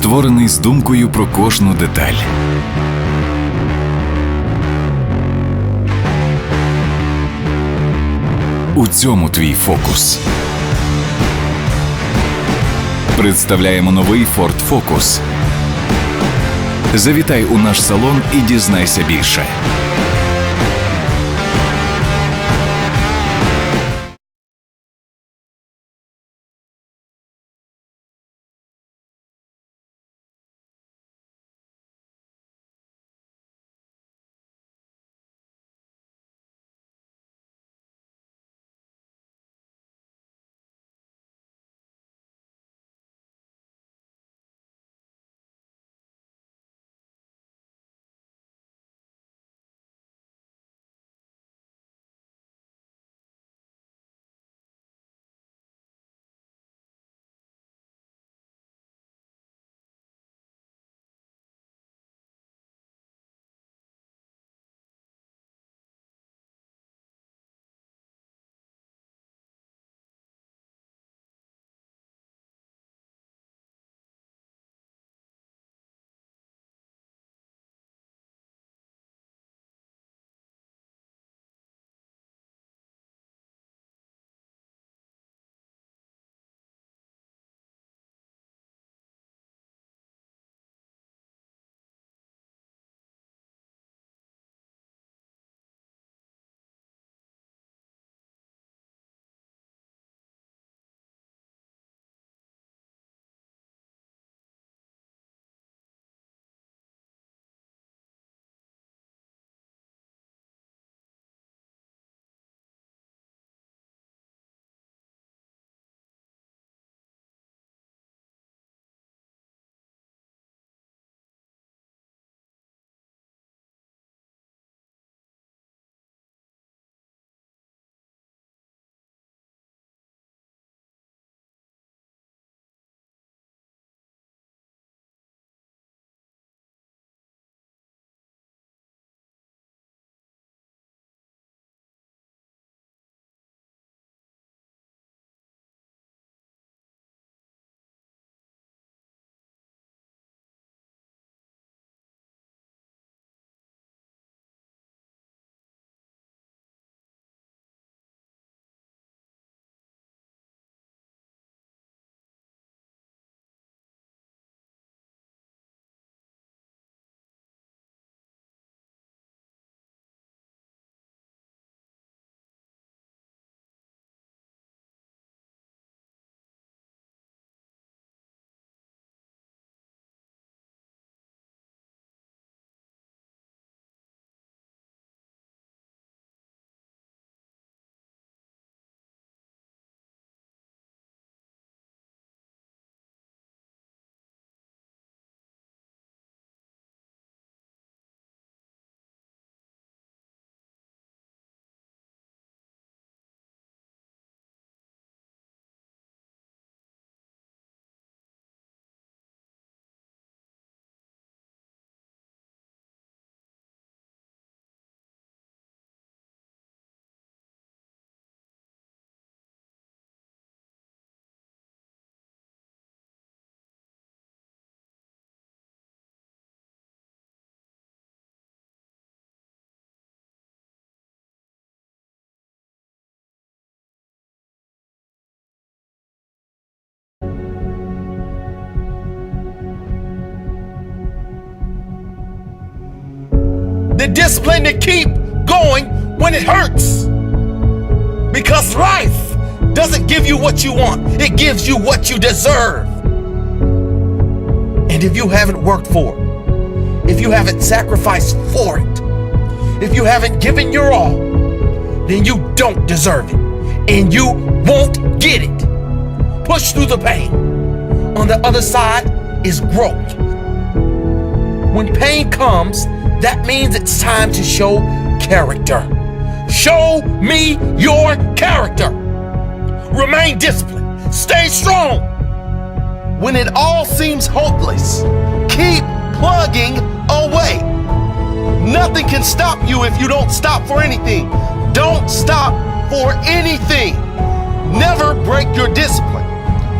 створений з думкою про кожну деталь. У цьому твій фокус. Представляємо новий Ford Focus. Завітай у наш салон і дізнайся більше. The discipline to keep going when it hurts. Because life doesn't give you what you want. It gives you what you deserve. And if you haven't worked for it, if you haven't sacrificed for it, if you haven't given your all, then you don't deserve it. And you won't get it. Push through the pain. On the other side is growth. When pain comes, that means it's time to show character. Show me your character. Remain disciplined. Stay strong. When it all seems hopeless, keep plugging away. Nothing can stop you if you don't stop for anything. Don't stop for anything. Never break your discipline.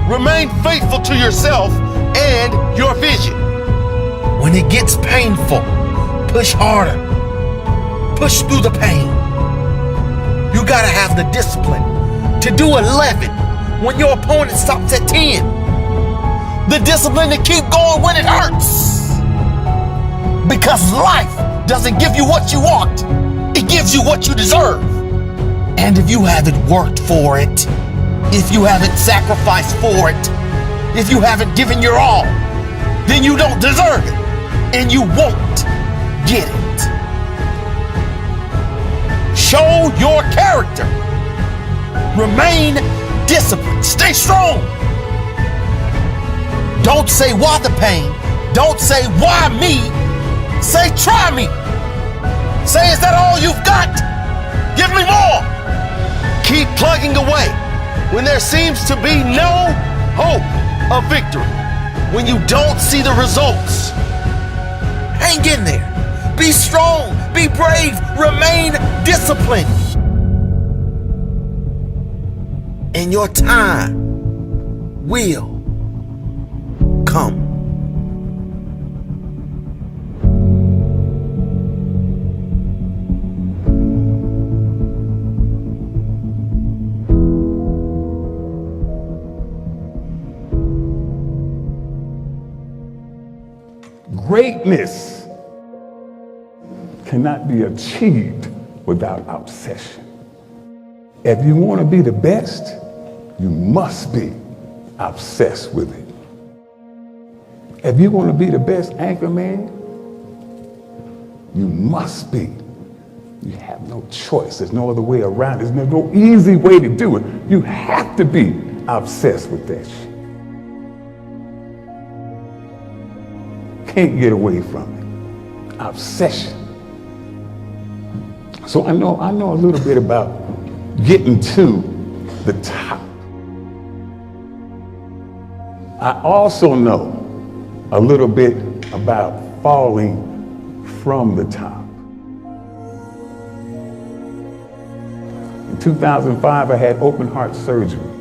Remain faithful to yourself and your vision. When it gets painful, push harder. Push through the pain. You gotta have the discipline to do 11 when your opponent stops at 10. The discipline to keep going when it hurts. Because life doesn't give you what you want. It gives you what you deserve. And if you haven't worked for it, if you haven't sacrificed for it, if you haven't given your all, then you don't deserve it. And you won't get it. Show your character. Remain disciplined. Stay strong. Don't say why the pain. Don't say why me. Say try me. Say, is that all you've got? Give me more. Keep plugging away when there seems to be no hope of victory. When you don't see the results. Hang in there. Be strong. Be brave. Remain disciplined. And your time will come. Greatness cannot be achieved without obsession. If you want to be the best, you must be obsessed with it. If you want to be the best anchor man, you must be. You have no choice. There's no other way around it. There's no easy way to do it. You have to be obsessed with that shit. Can't get away from it. Obsession. So I know a little bit about getting to the top. I also know a little bit about falling from the top. In 2005, I had open heart surgery.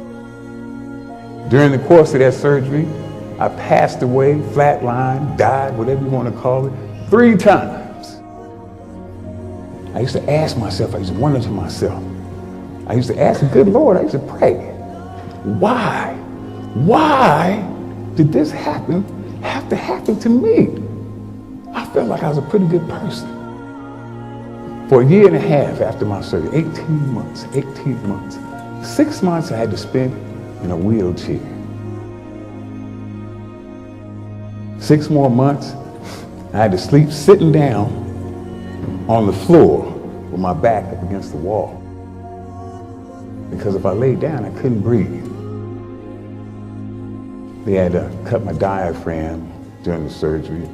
During the course of that surgery, I passed away, flatlined, died, whatever you want to call it, 3 times. I used to ask myself, I used to wonder to myself, I used to ask the good Lord, I used to pray, why did this have to happen to me? I felt like I was a pretty good person. For 1.5 years after my surgery, 18 months, 6 months I had to spend in a wheelchair. 6 more months, I had to sleep sitting down on the floor with my back up against the wall. Because if I laid down, I couldn't breathe. They had to cut my diaphragm during the surgery.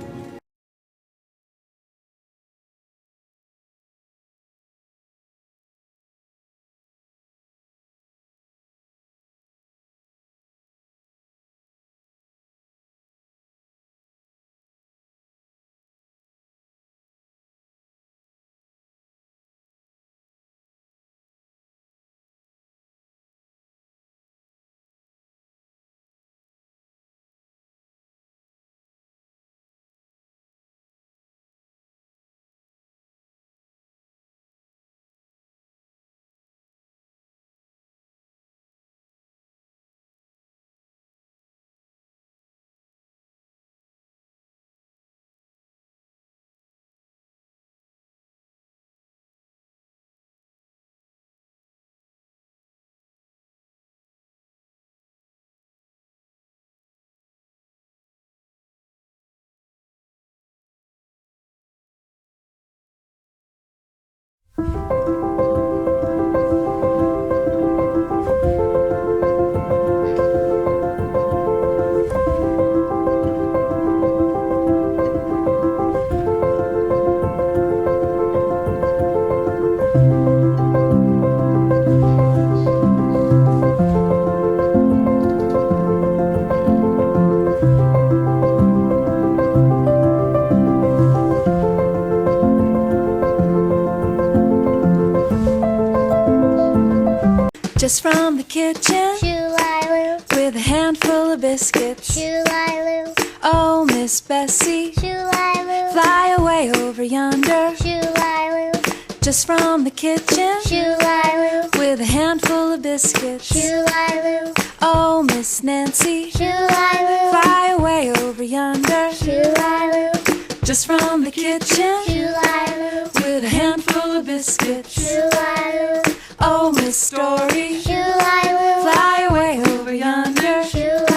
Just from the kitchen, with a handful of biscuits. Shoo-lie-loo, Oh, Miss Bessie, shoo-lie-loo, fly away over yonder, shoo-lie-loo, just from the kitchen, shoo-lie-loo, with a handful of biscuits. shoo-lie-loo, Oh, Miss Nancy, shoo-lie-loo, fly away over yonder, shoo-lie-loo, just from the kitchen, shoo-lie-loo, with a handful of biscuits. shoo-lie-loo, Oh, Miss Story, shoo-lie-loo, fly away over yonder. shoo-lie-loo.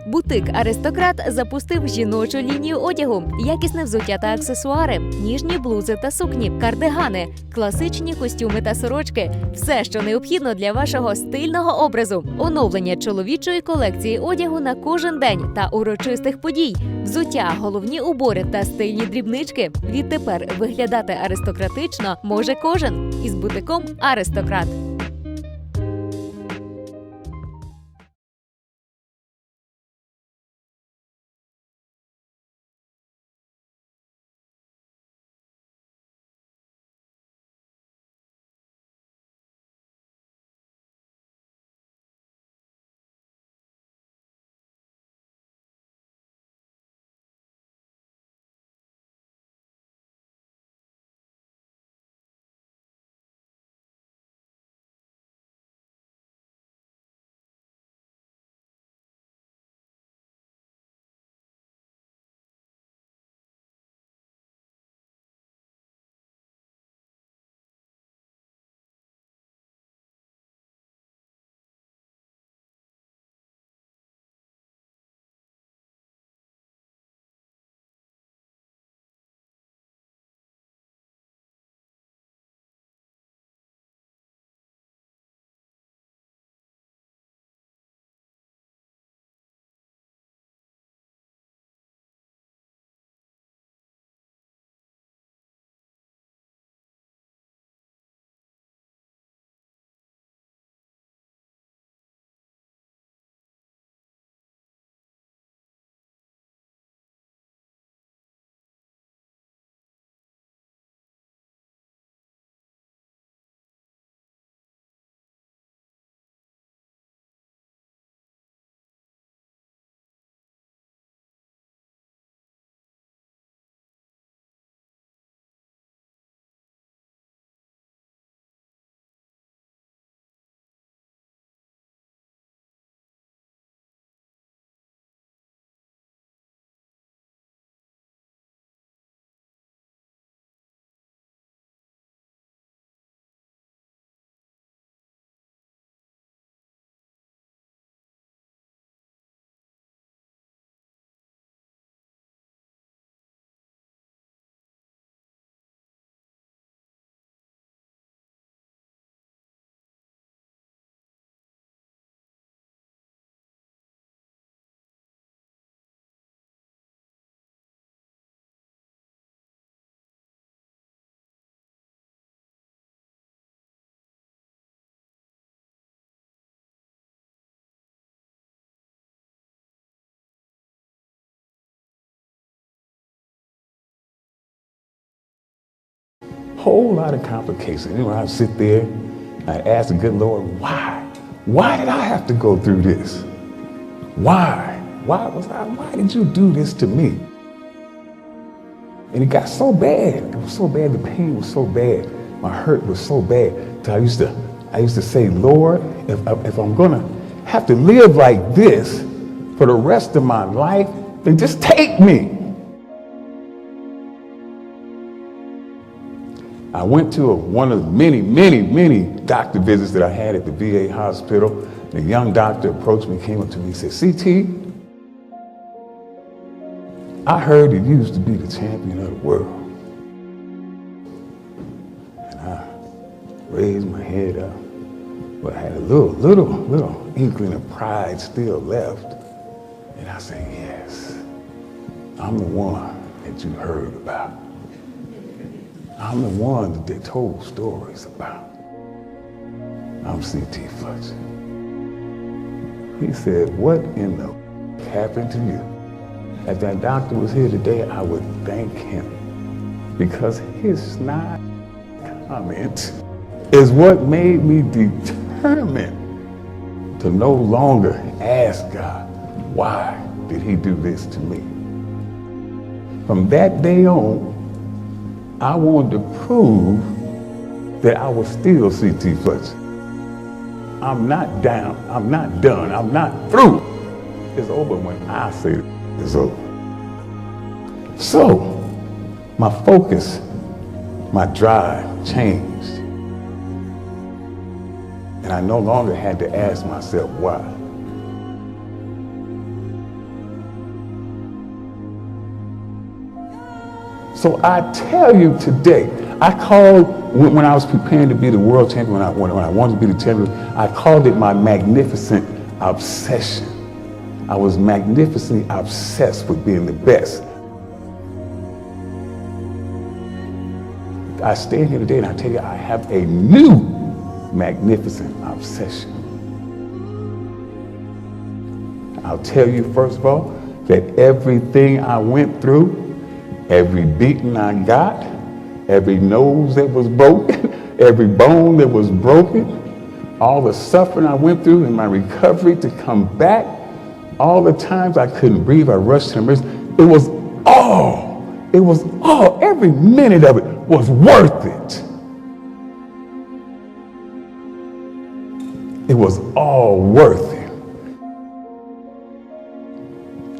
Бутик «Аристократ» запустив жіночу лінію одягу, якісне взуття та аксесуари, ніжні блузи та сукні, кардигани, класичні костюми та сорочки – все, що необхідно для вашого стильного образу. Оновлення чоловічої колекції одягу на кожен день та урочистих подій, взуття, головні убори та стильні дрібнички. Відтепер виглядати аристократично може кожен. Із бутиком «Аристократ». whole lot of complications. You know, I'd sit there, I'd ask the good Lord, why? Why did I have to go through this? Why? Why did you do this to me? And it got so bad. It was so bad. The pain was so bad. My hurt was so bad. So I used to say, Lord, if I'm gonna have to live like this for the rest of my life, then just take me. I went to one of the many doctor visits that I had at the VA hospital. The young doctor approached me, came up to me and said, CT, I heard that you used to be the champion of the world. And I raised my head up, but I had a little inkling of pride still left. And I said, yes, I'm the one that you heard about. I'm the one that they told stories about. I'm C.T. Fletcher. He said, what in the happened to you? If that doctor was here today, I would thank him, because his snide comment is what made me determined to no longer ask God, why did he do this to me? From that day on, I wanted to prove that I was still C.T. Fletcher. I'm not down, I'm not done, I'm not through. It's over when I say it's over. So, my focus, my drive changed. And I no longer had to ask myself why. So I tell you today, I called, when I was preparing to be the world champion, when I wanted to be the champion, I called it my magnificent obsession. I was magnificently obsessed with being the best. I stand here today and I tell you, I have a new magnificent obsession. I'll tell you, first of all, that everything I went through, every beating I got, every nose that was broken, every bone that was broken, all the suffering I went through in my recovery to come back, all the times I couldn't breathe, I rushed to the emergency, it was all, every minute of it was worth it. It was all worth it.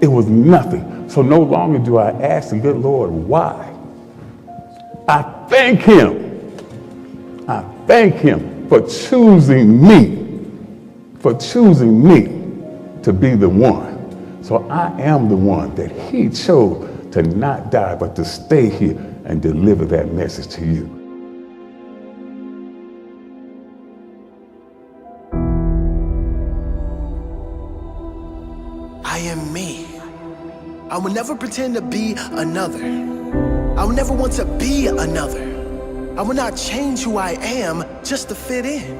It was nothing. So no longer do I ask the good Lord why. I thank him. I thank him for choosing me to be the one. So I am the one that he chose to not die, but to stay here and deliver that message to you. I am me. I will never pretend to be another. I will never want to be another. I will not change who I am just to fit in.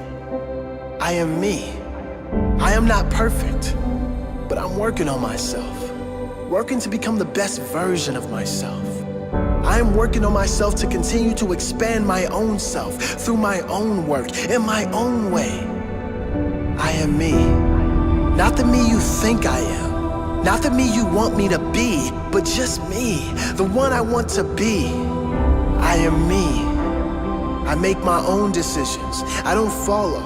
I am me. I am not perfect, but I'm working on myself, working to become the best version of myself. I am working on myself to continue to expand my own self through my own work, in my own way. I am me. Not the me you think I am. Not the me you want me to be, but just me, the one I want to be. I am me. I make my own decisions. I don't follow.